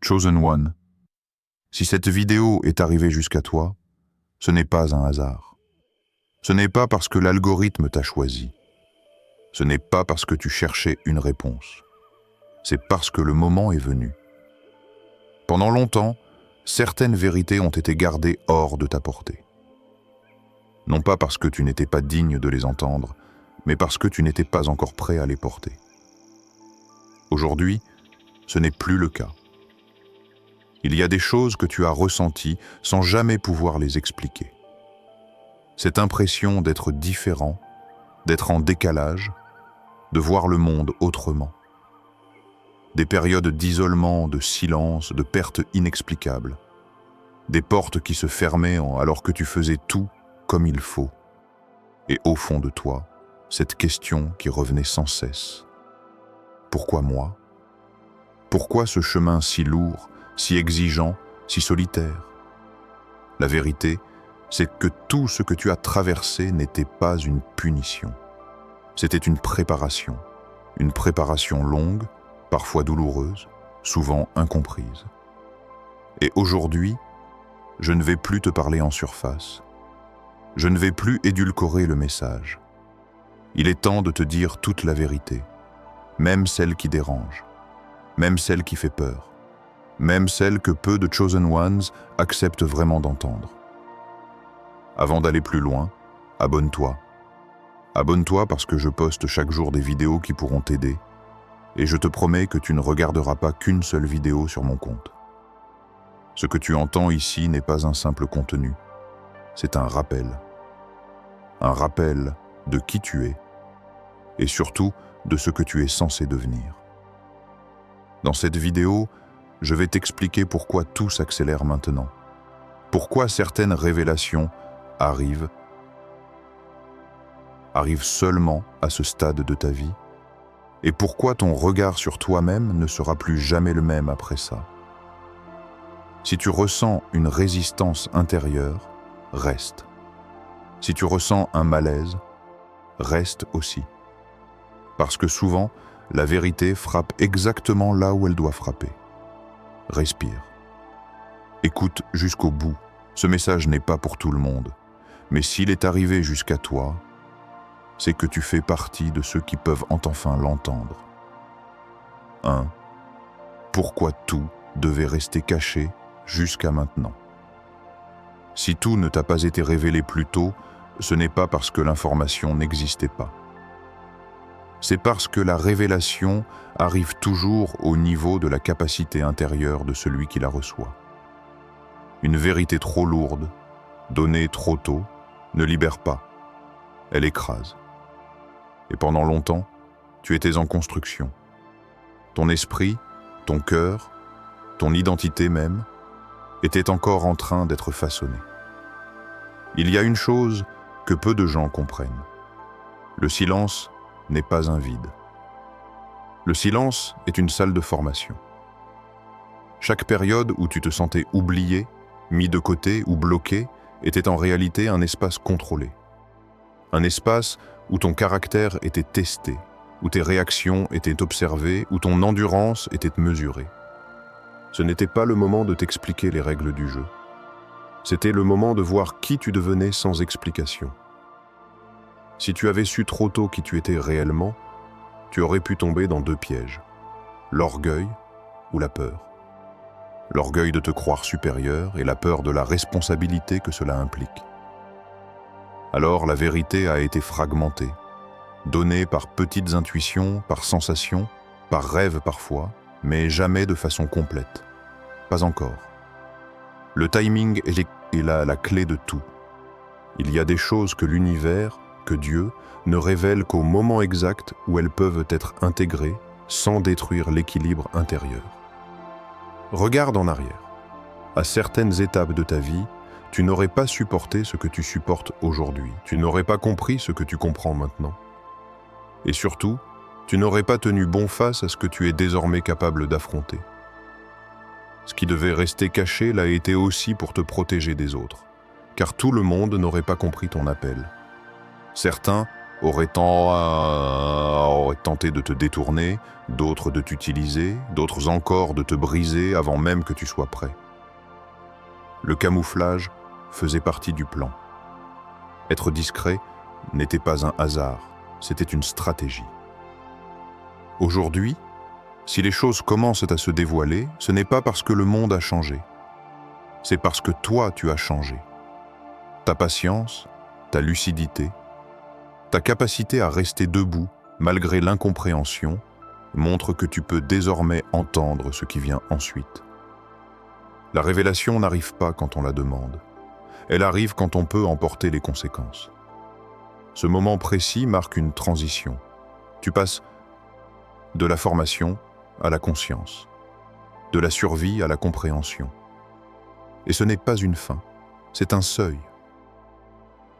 Chosen One, si cette vidéo est arrivée jusqu'à toi, ce n'est pas un hasard. Ce n'est pas parce que l'algorithme t'a choisi. Ce n'est pas parce que tu cherchais une réponse. C'est parce que le moment est venu. Pendant longtemps, certaines vérités ont été gardées hors de ta portée. Non pas parce que tu n'étais pas digne de les entendre, mais parce que tu n'étais pas encore prêt à les porter. Aujourd'hui, ce n'est plus le cas. Il y a des choses que tu as ressenties sans jamais pouvoir les expliquer. Cette impression d'être différent, d'être en décalage, de voir le monde autrement. Des périodes d'isolement, de silence, de perte inexplicable. Des portes qui se fermaient alors que tu faisais tout comme il faut. Et au fond de toi, cette question qui revenait sans cesse. Pourquoi moi ? Pourquoi ce chemin si lourd, si exigeant, si solitaire ? La vérité, c'est que tout ce que tu as traversé n'était pas une punition. C'était une préparation longue, parfois douloureuse, souvent incomprise. Et aujourd'hui, je ne vais plus te parler en surface. Je ne vais plus édulcorer le message. Il est temps de te dire toute la vérité, même celle qui dérange, même celle qui fait peur, même celle que peu de Chosen Ones acceptent vraiment d'entendre. Avant d'aller plus loin, abonne-toi. Abonne-toi parce que je poste chaque jour des vidéos qui pourront t'aider, et je te promets que tu ne regarderas pas qu'une seule vidéo sur mon compte. Ce que tu entends ici n'est pas un simple contenu, c'est un rappel. Un rappel de qui tu es, et surtout de ce que tu es censé devenir. Dans cette vidéo, je vais t'expliquer pourquoi tout s'accélère maintenant, pourquoi certaines révélations arrivent seulement à ce stade de ta vie, et pourquoi ton regard sur toi-même ne sera plus jamais le même après ça. Si tu ressens une résistance intérieure, reste. Si tu ressens un malaise, reste aussi. Parce que souvent, la vérité frappe exactement là où elle doit frapper. Respire. Écoute jusqu'au bout. Ce message n'est pas pour tout le monde. Mais s'il est arrivé jusqu'à toi, c'est que tu fais partie de ceux qui peuvent enfin l'entendre. 1. Pourquoi tout devait rester caché jusqu'à maintenant ? Si tout ne t'a pas été révélé plus tôt, ce n'est pas parce que l'information n'existait pas. C'est parce que la révélation arrive toujours au niveau de la capacité intérieure de celui qui la reçoit. Une vérité trop lourde, donnée trop tôt, ne libère pas, elle écrase. Et pendant longtemps, tu étais en construction. Ton esprit, ton cœur, ton identité même, étaient encore en train d'être façonnés. Il y a une chose que peu de gens comprennent. Le silence n'est pas un vide. Le silence est une salle de formation. Chaque période où tu te sentais oublié, mis de côté ou bloqué, était en réalité un espace contrôlé. Un espace où ton caractère était testé, où tes réactions étaient observées, où ton endurance était mesurée. Ce n'était pas le moment de t'expliquer les règles du jeu. C'était le moment de voir qui tu devenais sans explication. Si tu avais su trop tôt qui tu étais réellement, tu aurais pu tomber dans 2 pièges, l'orgueil ou la peur. L'orgueil de te croire supérieur et la peur de la responsabilité que cela implique. Alors la vérité a été fragmentée, donnée par petites intuitions, par sensations, par rêves parfois, mais jamais de façon complète. Pas encore. Le timing est la clé de tout. Il y a des choses que l'univers, que Dieu, ne révèle qu'au moment exact où elles peuvent être intégrées sans détruire l'équilibre intérieur. Regarde en arrière. À certaines étapes de ta vie, tu n'aurais pas supporté ce que tu supportes aujourd'hui. Tu n'aurais pas compris ce que tu comprends maintenant. Et surtout, tu n'aurais pas tenu bon face à ce que tu es désormais capable d'affronter. Ce qui devait rester caché l'a été aussi pour te protéger des autres, car tout le monde n'aurait pas compris ton appel. Certains auraient tenté de te détourner, d'autres de t'utiliser, d'autres encore de te briser avant même que tu sois prêt. Le camouflage faisait partie du plan. Être discret n'était pas un hasard, c'était une stratégie. Aujourd'hui, si les choses commencent à se dévoiler, ce n'est pas parce que le monde a changé. C'est parce que toi, tu as changé. Ta patience, ta lucidité, ta capacité à rester debout malgré l'incompréhension montre que tu peux désormais entendre ce qui vient ensuite. La révélation n'arrive pas quand on la demande. Elle arrive quand on peut en porter les conséquences. Ce moment précis marque une transition. Tu passes de la formation à la conscience, de la survie à la compréhension. Et ce n'est pas une fin, c'est un seuil.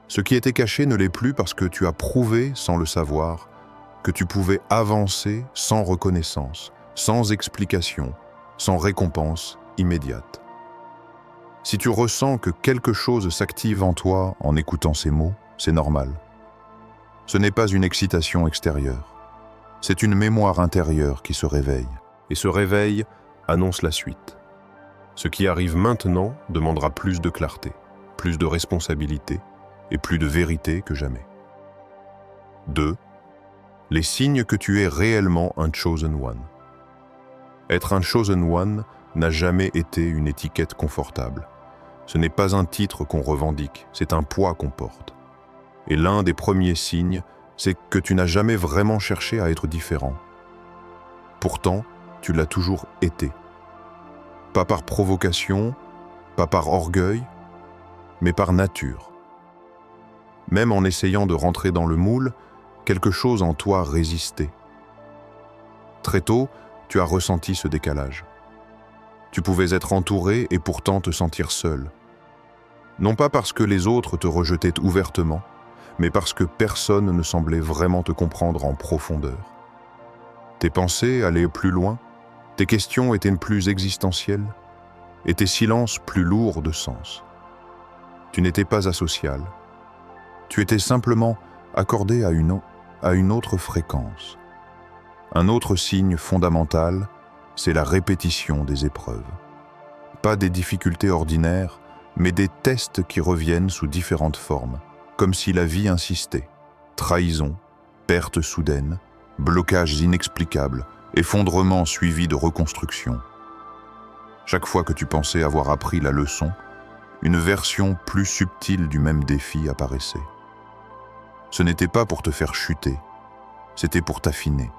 Ce qui était caché ne l'est plus parce que tu as prouvé, sans le savoir, que tu pouvais avancer sans reconnaissance, sans explication, sans récompense immédiate. Si tu ressens que quelque chose s'active en toi en écoutant ces mots, c'est normal. Ce n'est pas une excitation extérieure, c'est une mémoire intérieure qui se réveille. Et ce réveil annonce la suite. Ce qui arrive maintenant demandera plus de clarté, plus de responsabilité et plus de vérité que jamais. 2. Les signes que tu es réellement un Chosen One. Être un Chosen One n'a jamais été une étiquette confortable. Ce n'est pas un titre qu'on revendique, c'est un poids qu'on porte. Et l'un des premiers signes, c'est que tu n'as jamais vraiment cherché à être différent. Pourtant, tu l'as toujours été. Pas par provocation, pas par orgueil, mais par nature. Même en essayant de rentrer dans le moule, quelque chose en toi résistait. Très tôt, tu as ressenti ce décalage. Tu pouvais être entouré et pourtant te sentir seul. Non pas parce que les autres te rejetaient ouvertement, mais parce que personne ne semblait vraiment te comprendre en profondeur. Tes pensées allaient plus loin, tes questions étaient plus existentielles, et tes silences plus lourds de sens. Tu n'étais pas asocial. Tu étais simplement accordé à une autre fréquence. Un autre signe fondamental, c'est la répétition des épreuves. Pas des difficultés ordinaires, mais des tests qui reviennent sous différentes formes, comme si la vie insistait. Trahison, perte soudaine, blocages inexplicables, effondrement suivi de reconstruction. Chaque fois que tu pensais avoir appris la leçon, une version plus subtile du même défi apparaissait. Ce n'était pas pour te faire chuter, c'était pour t'affiner.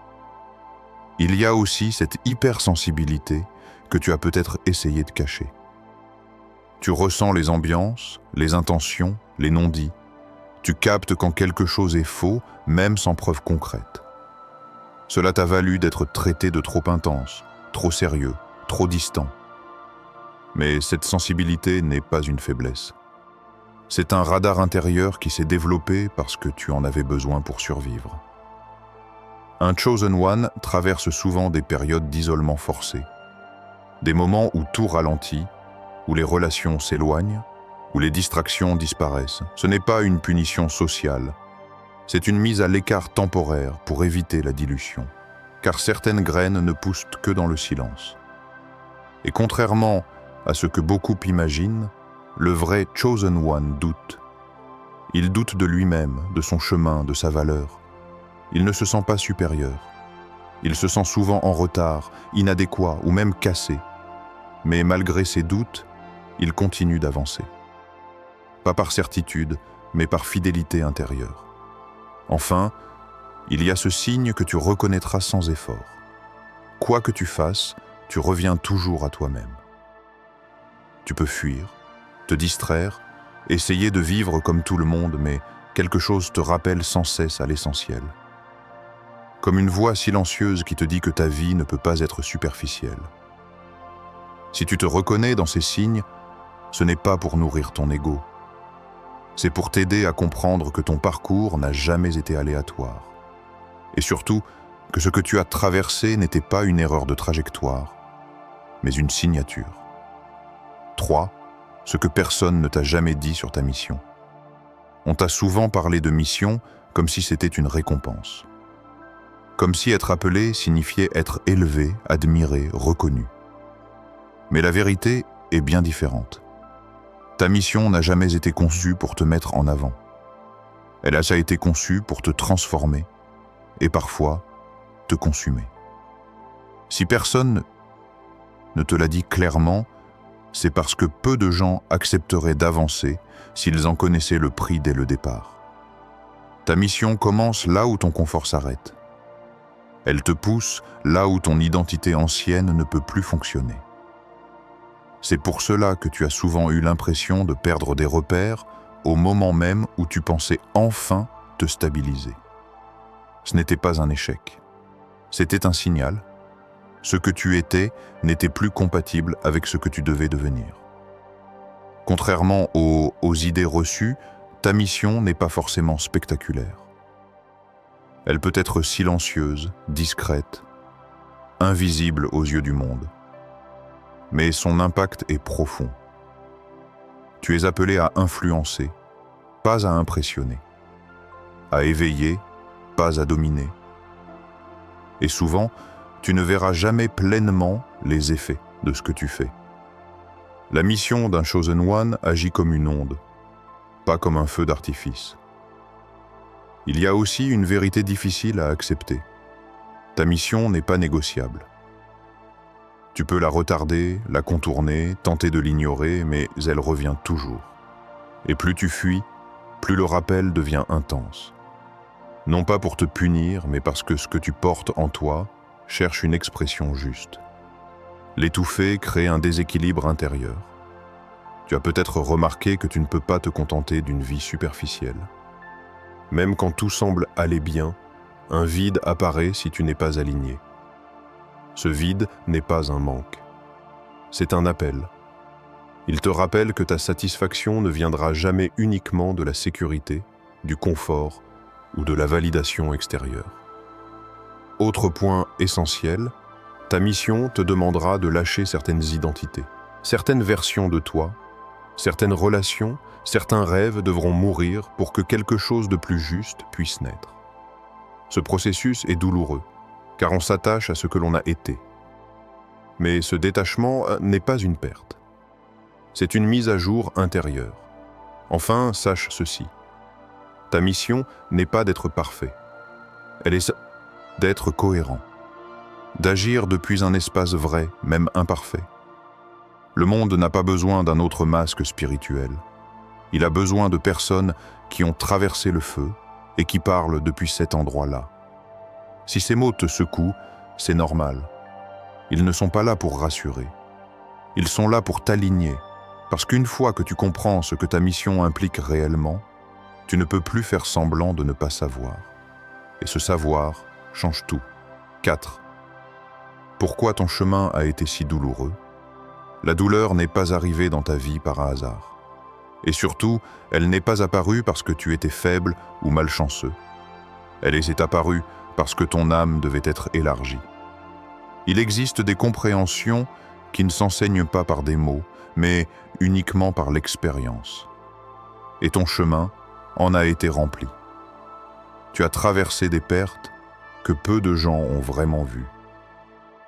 Il y a aussi cette hypersensibilité que tu as peut-être essayé de cacher. Tu ressens les ambiances, les intentions, les non-dits. Tu captes quand quelque chose est faux, même sans preuve concrète. Cela t'a valu d'être traité de trop intense, trop sérieux, trop distant. Mais cette sensibilité n'est pas une faiblesse. C'est un radar intérieur qui s'est développé parce que tu en avais besoin pour survivre. Un Chosen One traverse souvent des périodes d'isolement forcé. Des moments où tout ralentit, où les relations s'éloignent, où les distractions disparaissent. Ce n'est pas une punition sociale, c'est une mise à l'écart temporaire pour éviter la dilution. Car certaines graines ne poussent que dans le silence. Et contrairement à ce que beaucoup imaginent, le vrai Chosen One doute. Il doute de lui-même, de son chemin, de sa valeur. Il ne se sent pas supérieur. Il se sent souvent en retard, inadéquat ou même cassé. Mais malgré ses doutes, il continue d'avancer. Pas par certitude, mais par fidélité intérieure. Enfin, il y a ce signe que tu reconnaîtras sans effort. Quoi que tu fasses, tu reviens toujours à toi-même. Tu peux fuir, te distraire, essayer de vivre comme tout le monde, mais quelque chose te rappelle sans cesse à l'essentiel. Comme une voix silencieuse qui te dit que ta vie ne peut pas être superficielle. Si tu te reconnais dans ces signes, ce n'est pas pour nourrir ton ego. C'est pour t'aider à comprendre que ton parcours n'a jamais été aléatoire. Et surtout, que ce que tu as traversé n'était pas une erreur de trajectoire, mais une signature. 3. Ce que personne ne t'a jamais dit sur ta mission. On t'a souvent parlé de mission comme si c'était une récompense. Comme si être appelé signifiait être élevé, admiré, reconnu. Mais la vérité est bien différente. Ta mission n'a jamais été conçue pour te mettre en avant. Elle a déjà été conçue pour te transformer et parfois te consumer. Si personne ne te l'a dit clairement, c'est parce que peu de gens accepteraient d'avancer s'ils en connaissaient le prix dès le départ. Ta mission commence là où ton confort s'arrête. Elle te pousse là où ton identité ancienne ne peut plus fonctionner. C'est pour cela que tu as souvent eu l'impression de perdre des repères au moment même où tu pensais enfin te stabiliser. Ce n'était pas un échec. C'était un signal. Ce que tu étais n'était plus compatible avec ce que tu devais devenir. Contrairement aux idées reçues, ta mission n'est pas forcément spectaculaire. Elle peut être silencieuse, discrète, invisible aux yeux du monde. Mais son impact est profond. Tu es appelé à influencer, pas à impressionner, à éveiller, pas à dominer. Et souvent, tu ne verras jamais pleinement les effets de ce que tu fais. La mission d'un Chosen One agit comme une onde, pas comme un feu d'artifice. Il y a aussi une vérité difficile à accepter. Ta mission n'est pas négociable. Tu peux la retarder, la contourner, tenter de l'ignorer, mais elle revient toujours. Et plus tu fuis, plus le rappel devient intense. Non pas pour te punir, mais parce que ce que tu portes en toi cherche une expression juste. L'étouffer crée un déséquilibre intérieur. Tu as peut-être remarqué que tu ne peux pas te contenter d'une vie superficielle. Même quand tout semble aller bien, un vide apparaît si tu n'es pas aligné. Ce vide n'est pas un manque. C'est un appel. Il te rappelle que ta satisfaction ne viendra jamais uniquement de la sécurité, du confort ou de la validation extérieure. Autre point essentiel, ta mission te demandera de lâcher certaines identités, certaines versions de toi, certaines relations, certains rêves devront mourir pour que quelque chose de plus juste puisse naître. Ce processus est douloureux, car on s'attache à ce que l'on a été. Mais ce détachement n'est pas une perte. C'est une mise à jour intérieure. Enfin, sache ceci. Ta mission n'est pas d'être parfait. Elle est d'être cohérent, d'agir depuis un espace vrai, même imparfait. Le monde n'a pas besoin d'un autre masque spirituel. Il a besoin de personnes qui ont traversé le feu et qui parlent depuis cet endroit-là. Si ces mots te secouent, c'est normal. Ils ne sont pas là pour rassurer. Ils sont là pour t'aligner, parce qu'une fois que tu comprends ce que ta mission implique réellement, tu ne peux plus faire semblant de ne pas savoir. Et ce savoir change tout. 4. Pourquoi ton chemin a été si douloureux? La douleur n'est pas arrivée dans ta vie par hasard. Et surtout, elle n'est pas apparue parce que tu étais faible ou malchanceux. Elle est apparue parce que ton âme devait être élargie. Il existe des compréhensions qui ne s'enseignent pas par des mots, mais uniquement par l'expérience. Et ton chemin en a été rempli. Tu as traversé des pertes que peu de gens ont vraiment vues.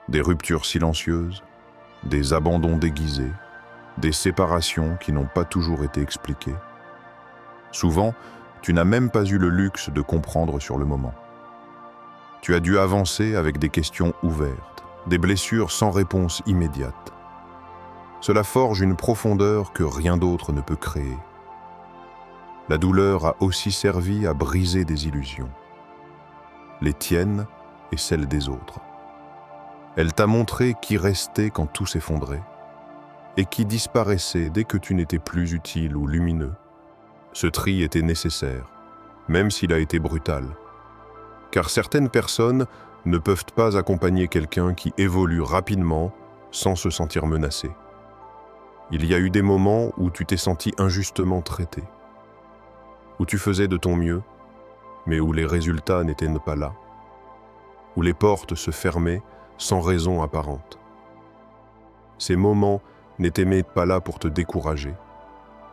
Des ruptures silencieuses, des abandons déguisés, des séparations qui n'ont pas toujours été expliquées. Souvent, tu n'as même pas eu le luxe de comprendre sur le moment. Tu as dû avancer avec des questions ouvertes, des blessures sans réponse immédiate. Cela forge une profondeur que rien d'autre ne peut créer. La douleur a aussi servi à briser des illusions, les tiennes et celles des autres. Elle t'a montré qui restait quand tout s'effondrait et qui disparaissait dès que tu n'étais plus utile ou lumineux. Ce tri était nécessaire, même s'il a été brutal, car certaines personnes ne peuvent pas accompagner quelqu'un qui évolue rapidement sans se sentir menacé. Il y a eu des moments où tu t'es senti injustement traité, où tu faisais de ton mieux, mais où les résultats n'étaient pas là, où les portes se fermaient sans raison apparente. Ces moments n'étaient pas là pour te décourager,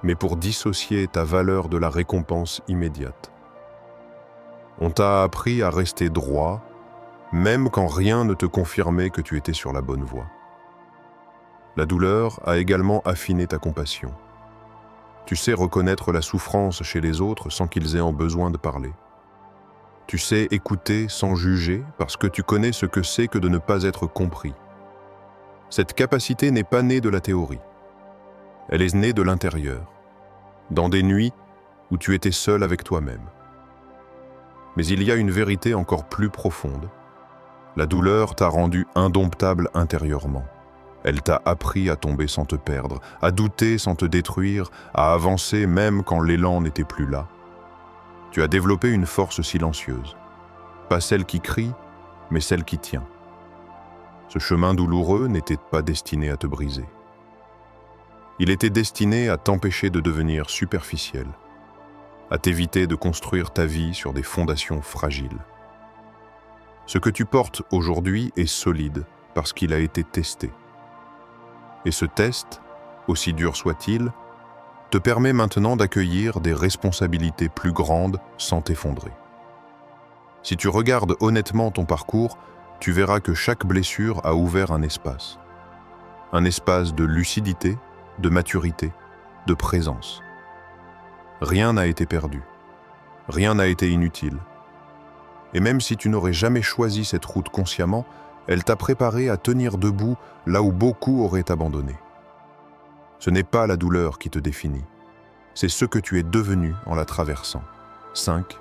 mais pour dissocier ta valeur de la récompense immédiate. On t'a appris à rester droit, même quand rien ne te confirmait que tu étais sur la bonne voie. La douleur a également affiné ta compassion. Tu sais reconnaître la souffrance chez les autres sans qu'ils aient en besoin de parler. Tu sais écouter sans juger parce que tu connais ce que c'est que de ne pas être compris. Cette capacité n'est pas née de la théorie. Elle est née de l'intérieur, dans des nuits où tu étais seul avec toi-même. Mais il y a une vérité encore plus profonde. La douleur t'a rendu indomptable intérieurement. Elle t'a appris à tomber sans te perdre, à douter sans te détruire, à avancer même quand l'élan n'était plus là. Tu as développé une force silencieuse, pas celle qui crie, mais celle qui tient. Ce chemin douloureux n'était pas destiné à te briser. Il était destiné à t'empêcher de devenir superficiel, à t'éviter de construire ta vie sur des fondations fragiles. Ce que tu portes aujourd'hui est solide parce qu'il a été testé. Et ce test, aussi dur soit-il, te permet maintenant d'accueillir des responsabilités plus grandes sans t'effondrer. Si tu regardes honnêtement ton parcours, tu verras que chaque blessure a ouvert un espace de lucidité, de maturité, de présence. Rien n'a été perdu, rien n'a été inutile. Et même si tu n'aurais jamais choisi cette route consciemment, elle t'a préparé à tenir debout là où beaucoup auraient abandonné. Ce n'est pas la douleur qui te définit, c'est ce que tu es devenu en la traversant. 5.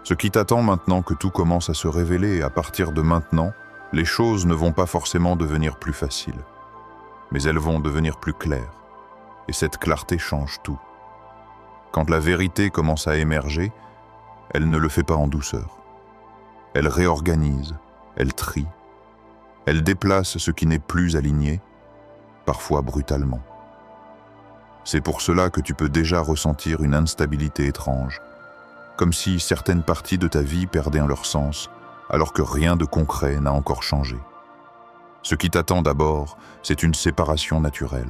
Ce qui t'attend maintenant que tout commence à se révéler, et à partir de maintenant, les choses ne vont pas forcément devenir plus faciles, mais elles vont devenir plus claires. Et cette clarté change tout. Quand la vérité commence à émerger, elle ne le fait pas en douceur. Elle réorganise, elle trie, elle déplace ce qui n'est plus aligné, parfois brutalement. C'est pour cela que tu peux déjà ressentir une instabilité étrange, comme si certaines parties de ta vie perdaient leur sens, alors que rien de concret n'a encore changé. Ce qui t'attend d'abord, c'est une séparation naturelle.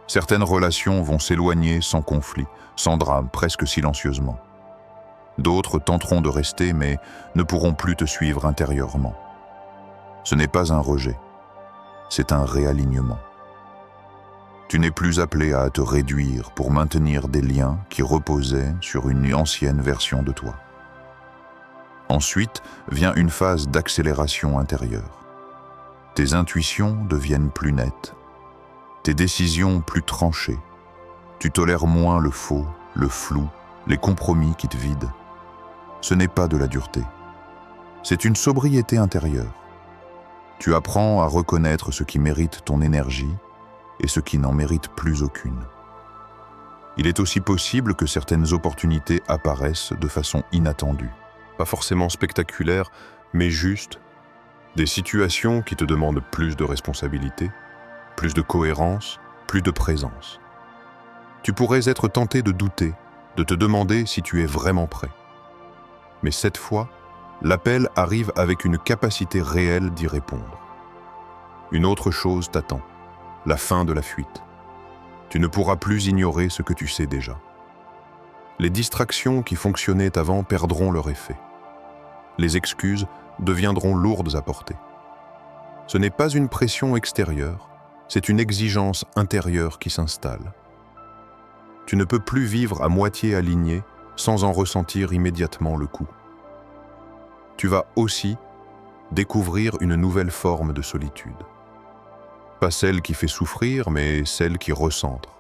Certaines relations vont s'éloigner sans conflit, sans drame, presque silencieusement. D'autres tenteront de rester, mais ne pourront plus te suivre intérieurement. Ce n'est pas un rejet, c'est un réalignement. Tu n'es plus appelé à te réduire pour maintenir des liens qui reposaient sur une ancienne version de toi. Ensuite vient une phase d'accélération intérieure. Tes intuitions deviennent plus nettes, tes décisions plus tranchées. Tu tolères moins le faux, le flou, les compromis qui te vident. Ce n'est pas de la dureté, c'est une sobriété intérieure. Tu apprends à reconnaître ce qui mérite ton énergie et ce qui n'en mérite plus aucune. Il est aussi possible que certaines opportunités apparaissent de façon inattendue, pas forcément spectaculaires, mais juste des situations qui te demandent plus de responsabilité, plus de cohérence, plus de présence. Tu pourrais être tenté de douter, de te demander si tu es vraiment prêt. Mais cette fois, l'appel arrive avec une capacité réelle d'y répondre. Une autre chose t'attend, la fin de la fuite. Tu ne pourras plus ignorer ce que tu sais déjà. Les distractions qui fonctionnaient avant perdront leur effet. Les excuses deviendront lourdes à porter. Ce n'est pas une pression extérieure, c'est une exigence intérieure qui s'installe. Tu ne peux plus vivre à moitié aligné sans en ressentir immédiatement le coup. Tu vas aussi découvrir une nouvelle forme de solitude. Pas celle qui fait souffrir, mais celle qui recentre.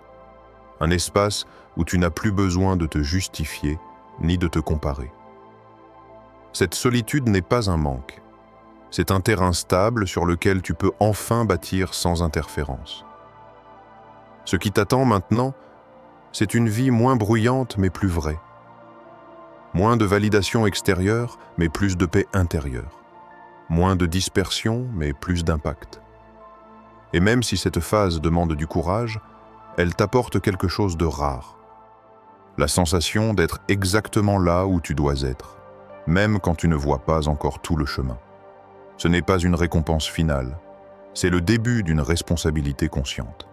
Un espace où tu n'as plus besoin de te justifier ni de te comparer. Cette solitude n'est pas un manque. C'est un terrain stable sur lequel tu peux enfin bâtir sans interférence. Ce qui t'attend maintenant, c'est une vie moins bruyante mais plus vraie. Moins de validation extérieure mais plus de paix intérieure. Moins de dispersion mais plus d'impact. Et même si cette phase demande du courage, elle t'apporte quelque chose de rare. La sensation d'être exactement là où tu dois être, même quand tu ne vois pas encore tout le chemin. Ce n'est pas une récompense finale, c'est le début d'une responsabilité consciente.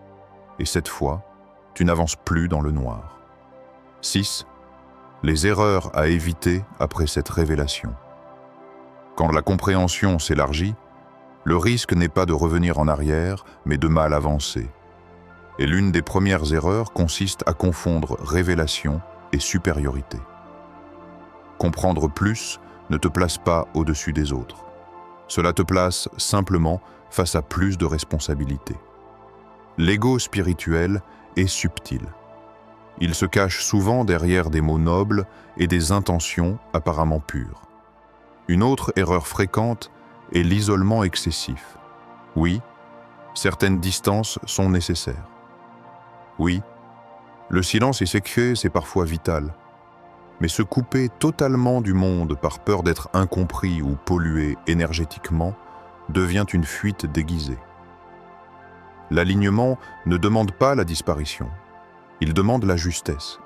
Et cette fois, tu n'avances plus dans le noir. 6. les erreurs à éviter après cette révélation. Quand la compréhension s'élargit, le risque n'est pas de revenir en arrière, mais de mal avancer. Et l'une des premières erreurs consiste à confondre révélation et supériorité. Comprendre plus ne te place pas au-dessus des autres. Cela te place simplement face à plus de responsabilités. L'ego spirituel est subtil. Il se cache souvent derrière des mots nobles et des intentions apparemment pures. Une autre erreur fréquente est l'isolement excessif. Oui, certaines distances sont nécessaires. Oui, le silence effectué, c'est parfois vital. Mais se couper totalement du monde par peur d'être incompris ou pollué énergétiquement devient une fuite déguisée. L'alignement ne demande pas la disparition, il demande la justesse.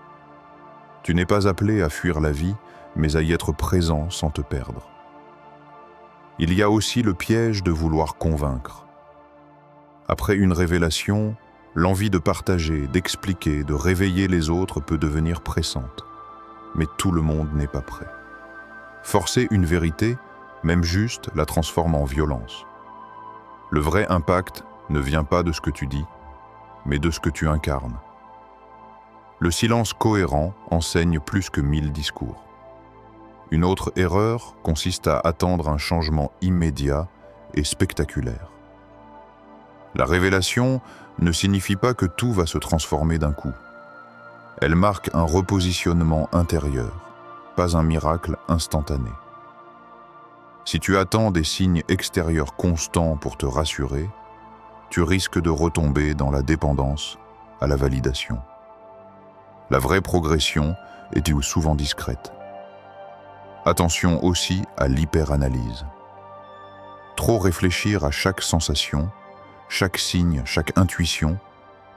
Tu n'es pas appelé à fuir la vie, mais à y être présent sans te perdre. Il y a aussi le piège de vouloir convaincre. Après une révélation, l'envie de partager, d'expliquer, de réveiller les autres peut devenir pressante. Mais tout le monde n'est pas prêt. Forcer une vérité, même juste, la transforme en violence. Le vrai impact ne vient pas de ce que tu dis, mais de ce que tu incarnes. Le silence cohérent enseigne plus que 1000 discours. Une autre erreur consiste à attendre un changement immédiat et spectaculaire. La révélation ne signifie pas que tout va se transformer d'un coup. Elle marque un repositionnement intérieur, pas un miracle instantané. Si tu attends des signes extérieurs constants pour te rassurer, tu risques de retomber dans la dépendance à la validation. La vraie progression est souvent discrète. Attention aussi à l'hyperanalyse. Trop réfléchir à chaque sensation, chaque signe, chaque intuition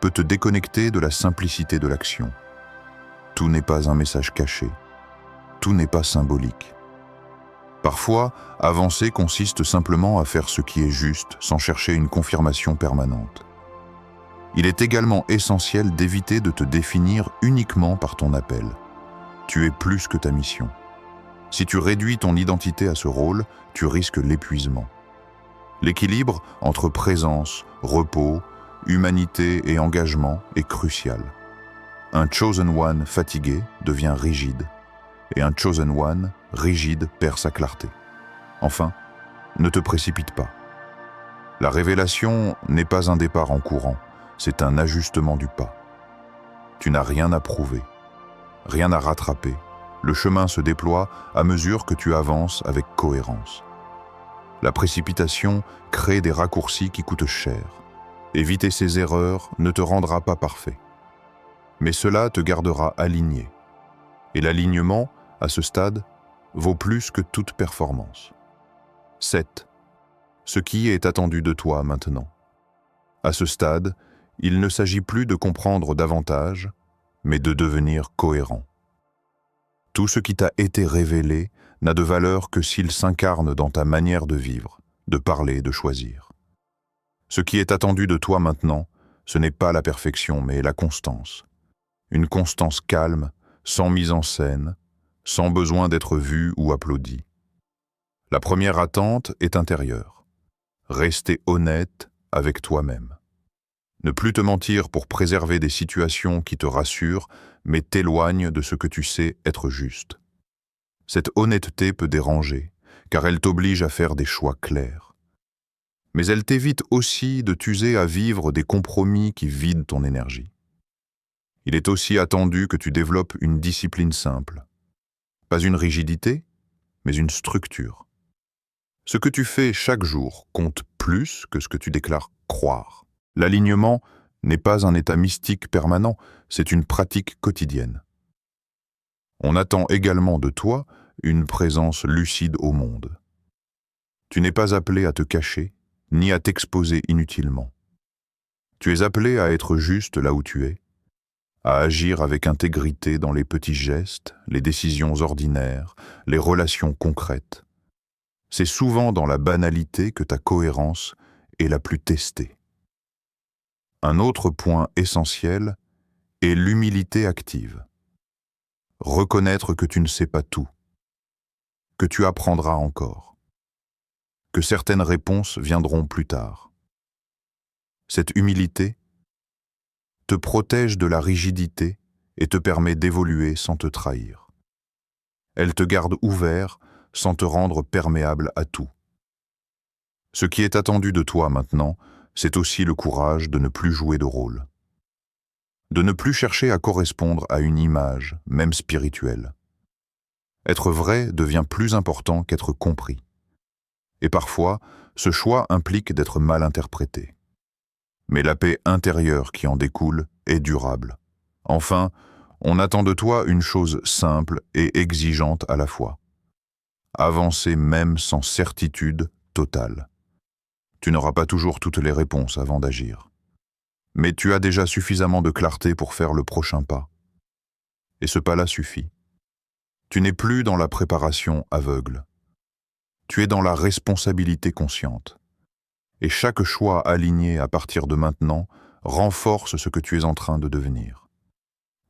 peut te déconnecter de la simplicité de l'action. Tout n'est pas un message caché, tout n'est pas symbolique. Parfois, avancer consiste simplement à faire ce qui est juste sans chercher une confirmation permanente. Il est également essentiel d'éviter de te définir uniquement par ton appel. Tu es plus que ta mission. Si tu réduis ton identité à ce rôle, tu risques l'épuisement. L'équilibre entre présence, repos, humanité et engagement est crucial. Un chosen one fatigué devient rigide, et un chosen one rigide perd sa clarté. Enfin, ne te précipite pas. La révélation n'est pas un départ en courant, c'est un ajustement du pas. Tu n'as rien à prouver, rien à rattraper. Le chemin se déploie à mesure que tu avances avec cohérence. La précipitation crée des raccourcis qui coûtent cher. Éviter ces erreurs ne te rendra pas parfait. Mais cela te gardera aligné. Et l'alignement, à ce stade, vaut plus que toute performance. 7. Ce qui est attendu de toi maintenant. À ce stade, il ne s'agit plus de comprendre davantage, mais de devenir cohérent. Tout ce qui t'a été révélé n'a de valeur que s'il s'incarne dans ta manière de vivre, de parler, de choisir. Ce qui est attendu de toi maintenant, ce n'est pas la perfection, mais la constance. Une constance calme, sans mise en scène, sans besoin d'être vue ou applaudie. La première attente est intérieure. Rester honnête avec toi-même. Ne plus te mentir pour préserver des situations qui te rassurent, mais t'éloignent de ce que tu sais être juste. Cette honnêteté peut déranger, car elle t'oblige à faire des choix clairs. Mais elle t'évite aussi de t'user à vivre des compromis qui vident ton énergie. Il est aussi attendu que tu développes une discipline simple. Pas une rigidité, mais une structure. Ce que tu fais chaque jour compte plus que ce que tu déclares croire. L'alignement n'est pas un état mystique permanent, c'est une pratique quotidienne. On attend également de toi une présence lucide au monde. Tu n'es pas appelé à te cacher, ni à t'exposer inutilement. Tu es appelé à être juste là où tu es, à agir avec intégrité dans les petits gestes, les décisions ordinaires, les relations concrètes. C'est souvent dans la banalité que ta cohérence est la plus testée. Un autre point essentiel est l'humilité active. reconnaître que tu ne sais pas tout, que tu apprendras encore, que certaines réponses viendront plus tard. Cette humilité te protège de la rigidité et te permet d'évoluer sans te trahir. Elle te garde ouvert sans te rendre perméable à tout. Ce qui est attendu de toi maintenant, c'est aussi le courage de ne plus jouer de rôle. De ne plus chercher à correspondre à une image, même spirituelle. Être vrai devient plus important qu'être compris. Et parfois, ce choix implique d'être mal interprété. Mais la paix intérieure qui en découle est durable. Enfin, on attend de toi une chose simple et exigeante à la fois. Avancer même sans certitude totale. Tu n'auras pas toujours toutes les réponses avant d'agir. Mais tu as déjà suffisamment de clarté pour faire le prochain pas. Et ce pas-là suffit. Tu n'es plus dans la préparation aveugle. Tu es dans la responsabilité consciente. Et chaque choix aligné à partir de maintenant renforce ce que tu es en train de devenir.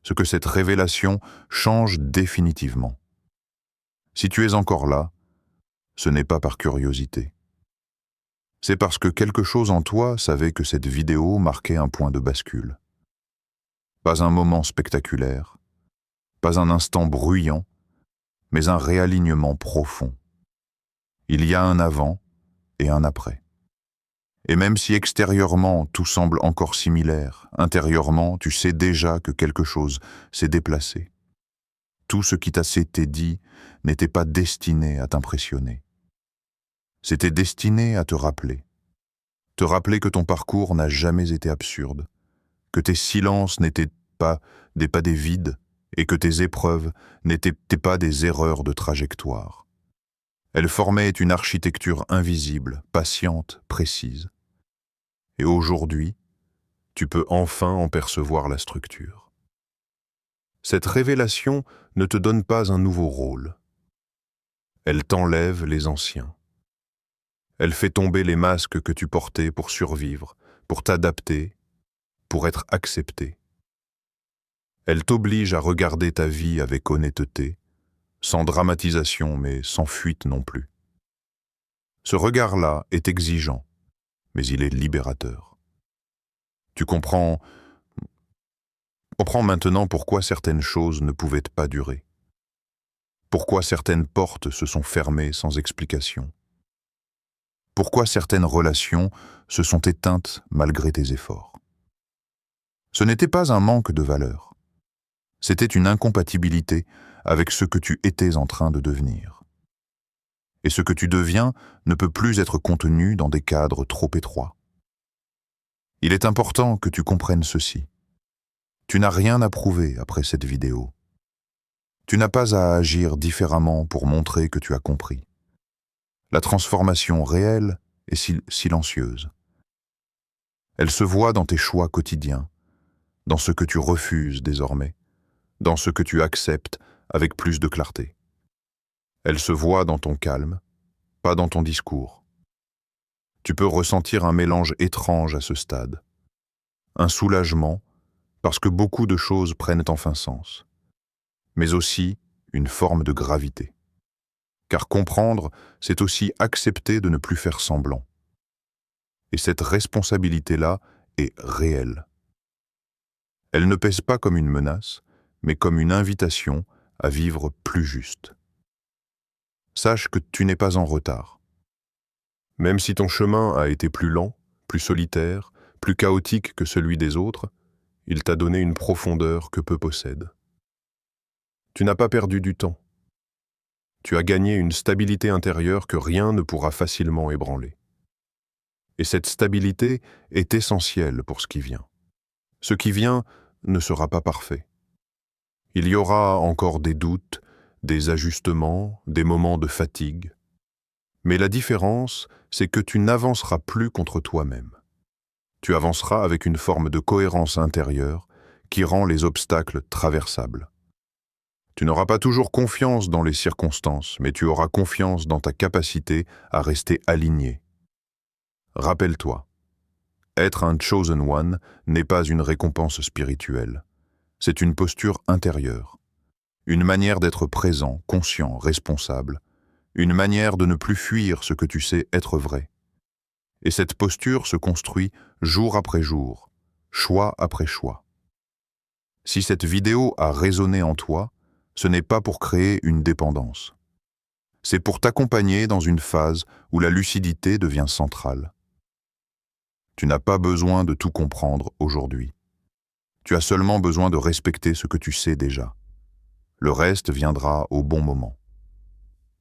Ce que cette révélation change définitivement. Si tu es encore là, ce n'est pas par curiosité. C'est parce que quelque chose en toi savait que cette vidéo marquait un point de bascule. Pas un moment spectaculaire, pas un instant bruyant, mais un réalignement profond. Il y a un avant et un après. Et même si extérieurement tout semble encore similaire, intérieurement tu sais déjà que quelque chose s'est déplacé. Tout ce qui t'a été dit n'était pas destiné à t'impressionner. C'était destiné à te rappeler que ton parcours n'a jamais été absurde, que tes silences n'étaient pas des vides et que tes épreuves n'étaient pas des erreurs de trajectoire. Elles formaient une architecture invisible, patiente, précise. Et aujourd'hui, tu peux enfin en percevoir la structure. Cette révélation ne te donne pas un nouveau rôle. Elle t'enlève les anciens. Elle fait tomber les masques que tu portais pour survivre, pour t'adapter, pour être accepté. Elle t'oblige à regarder ta vie avec honnêteté, sans dramatisation mais sans fuite non plus. Ce regard-là est exigeant, mais il est libérateur. Tu comprends maintenant pourquoi certaines choses ne pouvaient pas durer. Pourquoi certaines portes se sont fermées sans explication. Pourquoi certaines relations se sont éteintes malgré tes efforts. Ce n'était pas un manque de valeur. C'était une incompatibilité avec ce que tu étais en train de devenir. Et ce que tu deviens ne peut plus être contenu dans des cadres trop étroits. Il est important que tu comprennes ceci. Tu n'as rien à prouver après cette vidéo. Tu n'as pas à agir différemment pour montrer que tu as compris. La transformation réelle est silencieuse. Elle se voit dans tes choix quotidiens, dans ce que tu refuses désormais, dans ce que tu acceptes avec plus de clarté. Elle se voit dans ton calme, pas dans ton discours. Tu peux ressentir un mélange étrange à ce stade. Un soulagement, parce que beaucoup de choses prennent enfin sens, mais aussi une forme de gravité. Car comprendre, c'est aussi accepter de ne plus faire semblant. Et cette responsabilité-là est réelle. Elle ne pèse pas comme une menace, mais comme une invitation à vivre plus juste. Sache que tu n'es pas en retard. Même si ton chemin a été plus lent, plus solitaire, plus chaotique que celui des autres, il t'a donné une profondeur que peu possèdent. Tu n'as pas perdu du temps. Tu as gagné une stabilité intérieure que rien ne pourra facilement ébranler. Et cette stabilité est essentielle pour ce qui vient. Ce qui vient ne sera pas parfait. Il y aura encore des doutes, des ajustements, des moments de fatigue. Mais la différence, c'est que tu n'avanceras plus contre toi-même. Tu avanceras avec une forme de cohérence intérieure qui rend les obstacles traversables. Tu n'auras pas toujours confiance dans les circonstances, mais tu auras confiance dans ta capacité à rester aligné. Rappelle-toi, être un chosen one n'est pas une récompense spirituelle. C'est une posture intérieure. une manière d'être présent, conscient, responsable, une manière de ne plus fuir ce que tu sais être vrai. Et cette posture se construit jour après jour, choix après choix. Si cette vidéo a résonné en toi, ce n'est pas pour créer une dépendance. C'est pour t'accompagner dans une phase où la lucidité devient centrale. Tu n'as pas besoin de tout comprendre aujourd'hui. Tu as seulement besoin de respecter ce que tu sais déjà. Le reste viendra au bon moment.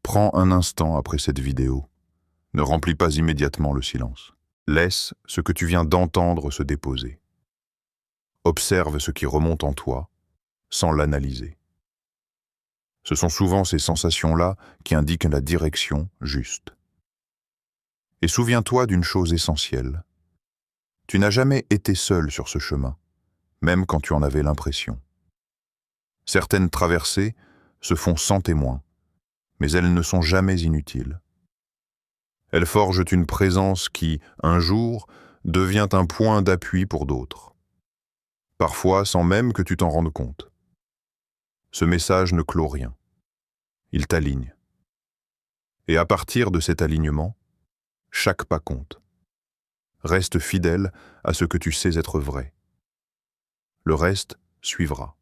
Prends un instant après cette vidéo. Ne remplis pas immédiatement le silence. Laisse ce que tu viens d'entendre se déposer. Observe ce qui remonte en toi, sans l'analyser. Ce sont souvent ces sensations-là qui indiquent la direction juste. Et souviens-toi d'une chose essentielle. Tu n'as jamais été seul sur ce chemin, même quand tu en avais l'impression. Certaines traversées se font sans témoin, mais elles ne sont jamais inutiles. Elles forgent une présence qui, un jour, devient un point d'appui pour d'autres. Parfois sans même que tu t'en rendes compte. Ce message ne clôt rien. Il t'aligne. Et à partir de cet alignement, chaque pas compte. Reste fidèle à ce que tu sais être vrai. Le reste suivra.